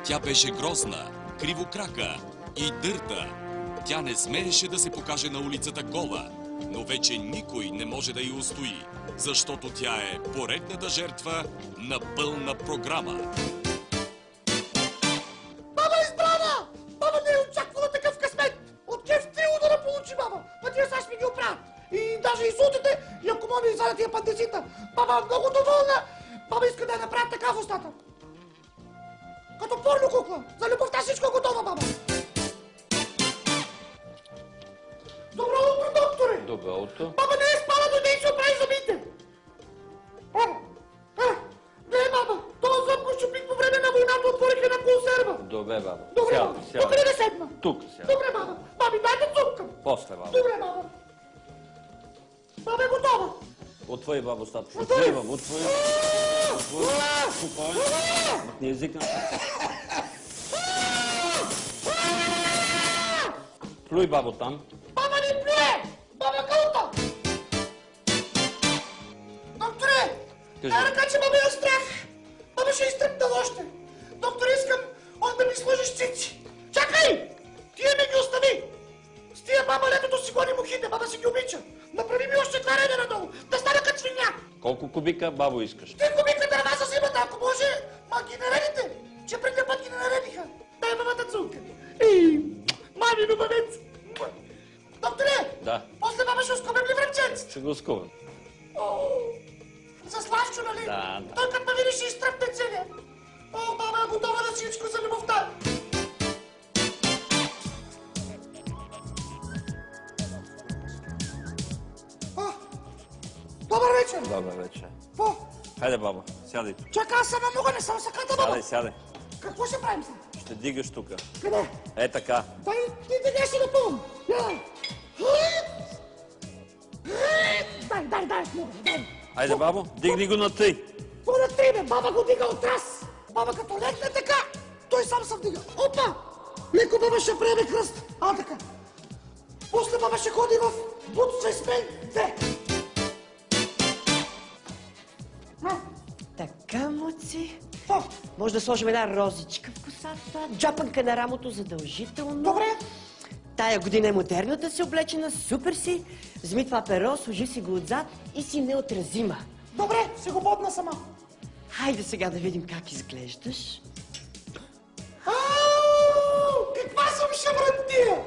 Тя беше грозна, кривокрака и дърта. Тя не смееше да се покаже на улицата гола, но вече никой не може да я устои, защото тя е поредната жертва на пълна програма. Баба е избрана! Баба не е очаквала такъв късмет! От кеф 3 удара получи баба! А тия сега ще ми ги оправят! И даже инсултите, и ако мога ми извадят и апандицита! Баба е много доволна! Баба иска да я направят така в устата! Като порно кукла! За любовта всичко е готова, баба! Добро утро, докторе! Добро утро. Баба не е спала, дойде и се оправи зъбите! Не, баба! Този зъб го щупих по време на войната, отворих една консерва! Добре, баба. Добре, Сядай, баба! сядай. Тук ли да седна? Тук сядай. Добре, баба! Баби, дайте цупка! После, баба. Добре, баба! Баба е готова! Отвори, баба, устата. Отвори. Отвори, баба, отвори. Отвори. Махни езика. Плюй, бабо, там. Баба не плюе! Баба кълта! Докторе! Кажи. Дай ръка, че баба я страх! Баба ще изтръпна още! Докторе, искам он да ми сложиш цици! Чакай! Тия ми ги остави! С тия баба летото си гони мухите, баба си ги обича! Направи ми още 2 реда надолу, да стана като свиня! Колко кубика, бабо, искаш? Ти кубика дърва за зимата, ако може, ма ги наредите, че преди път ги не наредиха. Дай бабата цулка. Мамино бабец. Докторе! Да. После баба ще оскубим ли връбченците? Ще го скувам. За Славчо, нали? Да. Той като ме види ще изтръпне целия. О, баба е готова на всичко за любовта. Добър вечер. Добър вечер. Какво? Хайде, баба, сядай тук. Чакай, аз сама мога, не съм саката, баба. Сядай, сядай. Какво ще правим сега? Ще дигаш тука. Къде? Е така. Дай, ти дигаш си напълно. Дай, дай. Айде, бабо, дигни го на 3. По на 3, бе, баба го дига от раз. Баба като легне така, той сам се вдига. Опа! Леко баба ще приеме кръст. Така. После баба ще ходи в бутса с мен 2. Така, моци. Какво? Може да сложим една розичка в косата, джапанка на рамото задължително. Добре. Тая година е модерно да се облечена, супер си. Вземи това перо, сложи си го отзад и си неотразима. Добре, ще го бодна сама. Хайде сега да видим как изглеждаш. Каква съм шабрантия!